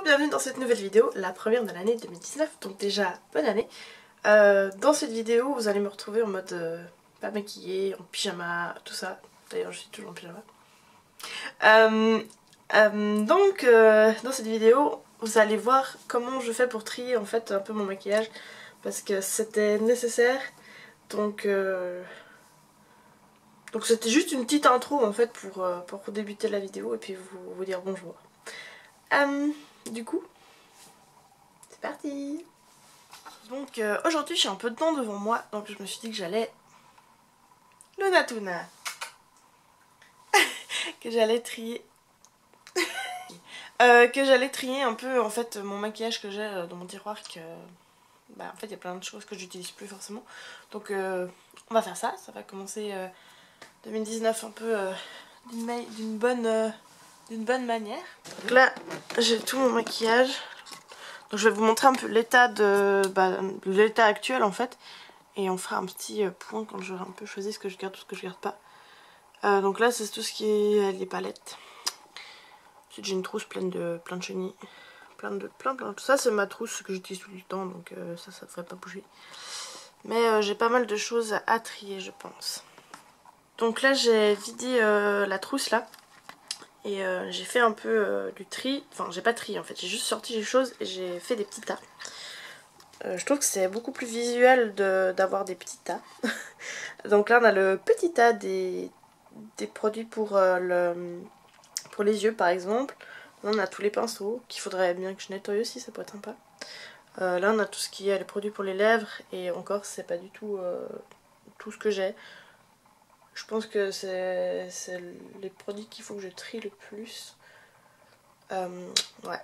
bienvenue dans cette nouvelle vidéo, la première de l'année 2019, donc déjà bonne année. Dans cette vidéo, vous allez me retrouver en mode pas maquillée, en pyjama, tout ça. D'ailleurs, je suis toujours en pyjama. Dans cette vidéo, vous allez voir comment je fais pour trier en fait un peu mon maquillage, parce que c'était nécessaire. Donc c'était juste une petite intro en fait pour débuter la vidéo et puis vous dire bonjour. Du coup, c'est parti. Donc aujourd'hui j'ai un peu de temps devant moi, donc je me suis dit que j'allais Luna Tuna que j'allais trier un peu en fait mon maquillage que j'ai dans mon tiroir, que en fait il y a plein de choses que j'utilise plus forcément, donc on va faire ça. Ça va commencer 2019 un peu d'une bonne manière. Donc là j'ai tout mon maquillage. Donc je vais vous montrer un peu l'état l'état actuel en fait, et on fera un petit point quand j'aurai un peu choisi ce que je garde ou ce que je garde pas. Donc là c'est tout ce qui est les palettes. Ensuite j'ai une trousse plein de chenilles, plein. Ça c'est ma trousse que j'utilise tout le temps, donc ça devrait pas bouger. Mais j'ai pas mal de choses à trier je pense. Donc là j'ai vidé la trousse là. Et j'ai fait un peu du tri, enfin j'ai pas trié en fait, j'ai juste sorti les choses et j'ai fait des petits tas. Je trouve que c'est beaucoup plus visuel d'avoir des petits tas. Donc là on a le petit tas des produits pour les yeux par exemple. Là on a tous les pinceaux qu'il faudrait bien que je nettoie aussi, ça pourrait être sympa. Là on a tout ce qui est les produits pour les lèvres, et encore c'est pas du tout tout ce que j'ai. Je pense que c'est les produits qu'il faut que je trie le plus. Ouais.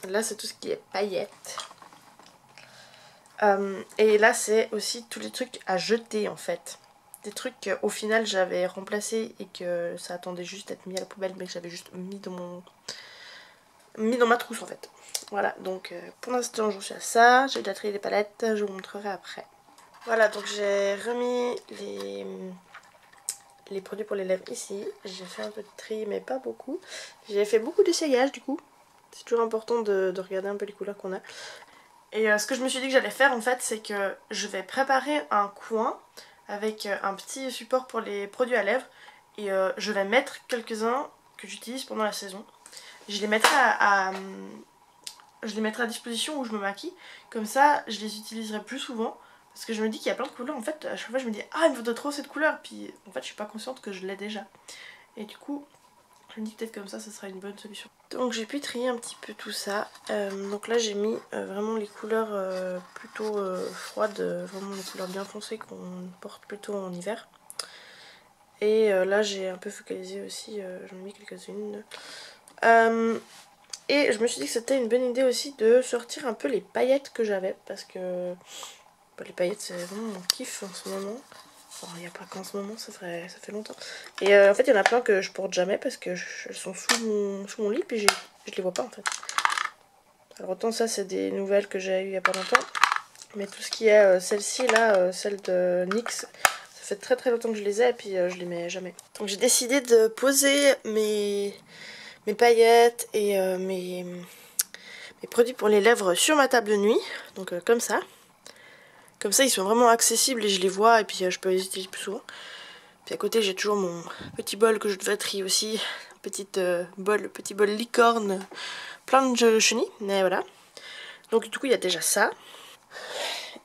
Là c'est tout ce qui est paillettes. Et là c'est aussi tous les trucs à jeter en fait. Des trucs qu'au final j'avais remplacés et que ça attendait juste d'être mis à la poubelle, mais que j'avais juste mis dans ma trousse en fait. Voilà, donc pour l'instant j'en suis à ça. J'ai déjà trié les palettes, je vous montrerai après. Voilà, donc j'ai remis les produits pour les lèvres ici. J'ai fait un peu de tri mais pas beaucoup. J'ai fait beaucoup d'essayage du coup. C'est toujours important de regarder un peu les couleurs qu'on a. Et ce que je me suis dit que j'allais faire en fait, c'est que je vais préparer un coin avec un petit support pour les produits à lèvres. Et je vais mettre quelques-uns que j'utilise pendant la saison. Je les mettrai à disposition où je me maquille. Comme ça je les utiliserai plus souvent. Parce que je me dis qu'il y a plein de couleurs, en fait à chaque fois je me dis ah il me faudrait trop cette couleur, puis en fait je suis pas consciente que je l'ai déjà. Et du coup je me dis peut-être comme ça sera une bonne solution. Donc j'ai pu trier un petit peu tout ça. Donc là j'ai mis vraiment les couleurs plutôt froides, vraiment les couleurs bien foncées qu'on porte plutôt en hiver. Et là j'ai un peu focalisé aussi, j'en ai mis quelques-unes. Et je me suis dit que c'était une bonne idée aussi de sortir un peu les paillettes que j'avais, parce que les paillettes c'est vraiment mon kiff en ce moment. Enfin il n'y a pas qu'en ce moment, ça fait longtemps. Et en fait il y en a plein que je porte jamais parce que elles sont sous mon lit, puis je les vois pas en fait. Alors autant ça c'est des nouvelles que j'ai eues il y a pas longtemps, mais tout ce qui est celle-ci là, celle de NYX, ça fait très très longtemps que je les ai et puis je les mets jamais. Donc j'ai décidé de poser mes paillettes et mes produits pour les lèvres sur ma table de nuit, donc comme ça. Comme ça ils sont vraiment accessibles et je les vois, et puis je peux les utiliser plus souvent. Puis à côté j'ai toujours mon petit bol que je devais trier aussi. Petit bol licorne, plein de chenilles, mais voilà. Donc du coup il y a déjà ça.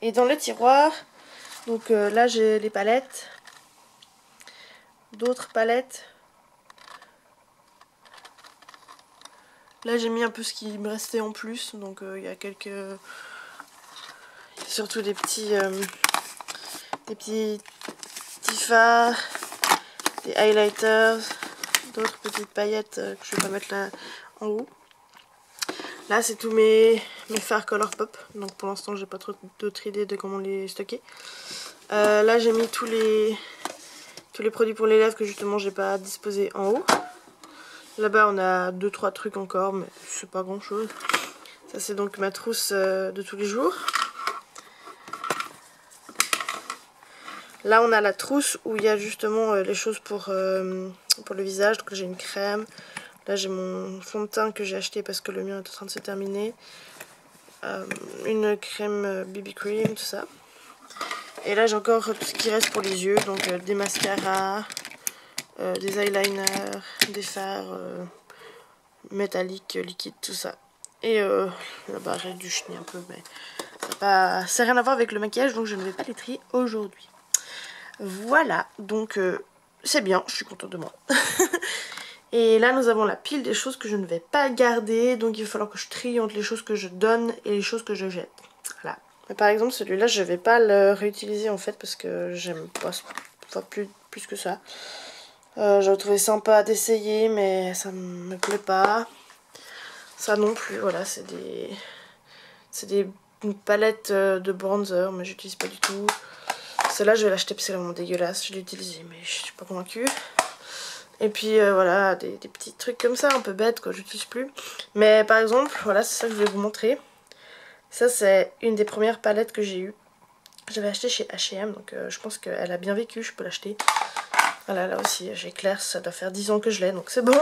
Et dans le tiroir, donc là j'ai les palettes. D'autres palettes. Là j'ai mis un peu ce qui me restait en plus, donc il y a quelques... surtout des petits fards, des highlighters, d'autres petites paillettes que je vais pas mettre là en haut. Là c'est tous mes fards Colourpop, donc pour l'instant j'ai pas trop d'autres idées de comment les stocker. Là j'ai mis tous les produits pour les lèvres que justement j'ai pas disposé en haut. Là-bas on a 2-3 trucs encore, mais c'est pas grand chose. Ça c'est donc ma trousse de tous les jours. Là on a la trousse où il y a justement les choses pour le visage. Donc là j'ai une crème, Là j'ai mon fond de teint que j'ai acheté parce que le mien est en train de se terminer. Une crème BB cream, tout ça. Et là j'ai encore tout ce qui reste pour les yeux, donc des mascaras, des eyeliners, des fards métalliques, liquides, tout ça. Et là-bas j'ai du chenille un peu, mais ça n'a rien à voir avec le maquillage, donc je ne vais pas les trier aujourd'hui. Voilà, donc c'est bien, je suis contente de moi. Et là nous avons la pile des choses que je ne vais pas garder, donc il va falloir que je trie entre les choses que je donne et les choses que je jette. Voilà. Mais par exemple celui-là je vais pas le réutiliser en fait parce que j'aime pas plus que ça. J'aurais trouvé sympa d'essayer mais ça me plaît pas. Ça non plus, voilà, c'est des palettes de bronzer mais j'utilise pas du tout. Celle-là je vais l'acheter parce qu'elle est vraiment dégueulasse, je l'ai utilisée mais je suis pas convaincue. Et puis voilà, des petits trucs comme ça, un peu bêtes quoi, j'utilise plus. Mais par exemple, voilà, c'est ça que je vais vous montrer. Ça c'est une des premières palettes que j'ai eues. J'avais acheté chez H&M, donc je pense qu'elle a bien vécu, je peux l'acheter. Voilà, là aussi, j'ai Claire, ça doit faire 10 ans que je l'ai, donc c'est bon.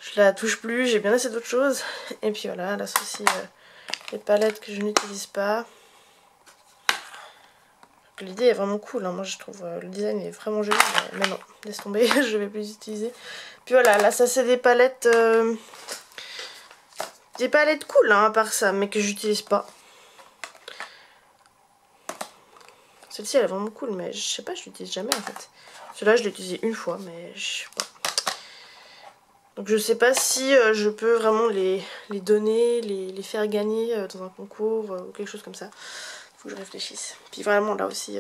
Je la touche plus, j'ai bien assez d'autres choses. Et puis voilà, là c'est aussi les palettes que je n'utilise pas. L'idée est vraiment cool, hein. Moi je trouve le design est vraiment joli, mais non, laisse tomber, je vais plus les utiliser. Puis voilà, là ça c'est des palettes cool hein, à part ça, mais que j'utilise pas. Celle-ci elle est vraiment cool, mais je sais pas, je l'utilise jamais en fait. Celui-là je l'ai utilisé une fois, mais je sais pas. Donc je sais pas si je peux vraiment les donner, les faire gagner dans un concours ou quelque chose comme ça. Faut que je réfléchisse. Puis vraiment là aussi,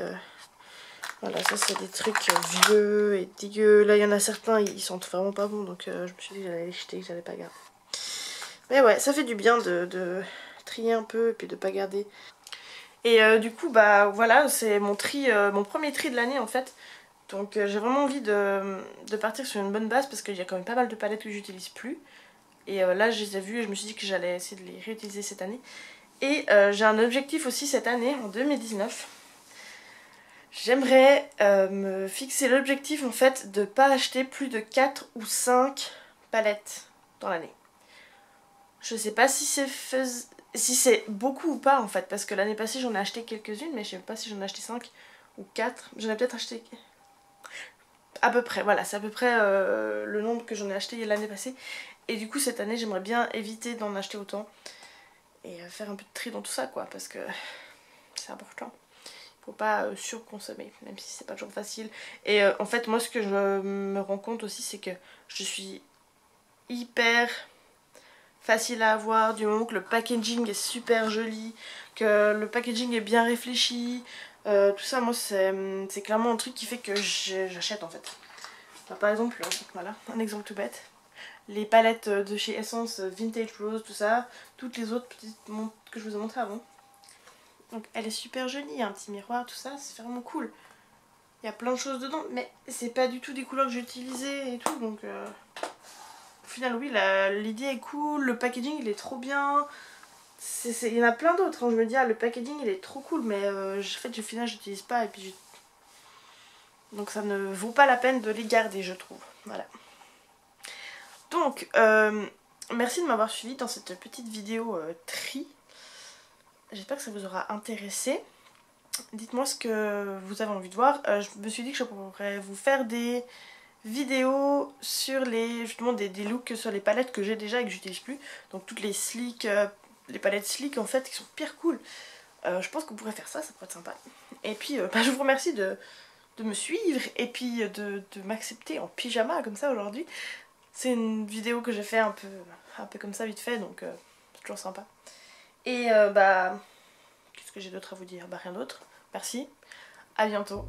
voilà, ça c'est des trucs vieux et dégueux. Là il y en a certains, ils sentent vraiment pas bon, donc je me suis dit que j'allais les jeter, que j'allais pas garder. Mais ouais, ça fait du bien de trier un peu et puis de pas garder. Et du coup bah voilà, c'est mon premier tri de l'année en fait. Donc j'ai vraiment envie de partir sur une bonne base parce qu'il y a quand même pas mal de palettes que j'utilise plus. Et là je les ai vues et je me suis dit que j'allais essayer de les réutiliser cette année. Et j'ai un objectif aussi cette année, en 2019. J'aimerais me fixer l'objectif en fait de pas acheter plus de 4 ou 5 palettes dans l'année. Je sais pas si c'est beaucoup ou pas en fait, parce que l'année passée j'en ai acheté quelques-unes, mais je sais pas si j'en ai acheté 5 ou 4. J'en ai peut-être acheté à peu près, voilà, c'est à peu près le nombre que j'en ai acheté l'année passée. Et du coup cette année j'aimerais bien éviter d'en acheter autant et faire un peu de tri dans tout ça quoi, parce que c'est important. Faut pas surconsommer, même si c'est pas toujours facile. Et en fait moi ce que je me rends compte aussi c'est que je suis hyper facile à avoir du moment que le packaging est super joli, que le packaging est bien réfléchi. Tout ça moi c'est clairement un truc qui fait que j'achète en fait. Enfin, par exemple, voilà, un exemple tout bête. Les palettes de chez Essence Vintage Rose, tout ça, toutes les autres petites montres que je vous ai montré avant. Donc elle est super jolie, il y a un petit miroir, tout ça, c'est vraiment cool. Il y a plein de choses dedans, mais c'est pas du tout des couleurs que j'ai utilisées et tout, donc au final oui, l'idée est cool, le packaging il est trop bien. Il y en a plein d'autres, hein. Je me dis, ah, le packaging il est trop cool, mais en fait au final j'utilise pas et puis donc ça ne vaut pas la peine de les garder je trouve, voilà. Donc merci de m'avoir suivi dans cette petite vidéo tri. J'espère que ça vous aura intéressé. Dites-moi ce que vous avez envie de voir. Je me suis dit que je pourrais vous faire des vidéos sur justement des looks sur les palettes que j'ai déjà et que j'utilise plus. Donc toutes les slick, les palettes slick en fait qui sont pire cool. Je pense qu'on pourrait faire ça, ça pourrait être sympa. Et puis je vous remercie de me suivre et puis de m'accepter en pyjama comme ça aujourd'hui. C'est une vidéo que j'ai fait un peu comme ça vite fait, donc c'est toujours sympa. Et bah, qu'est-ce que j'ai d'autre à vous dire? Bah rien d'autre. Merci, à bientôt.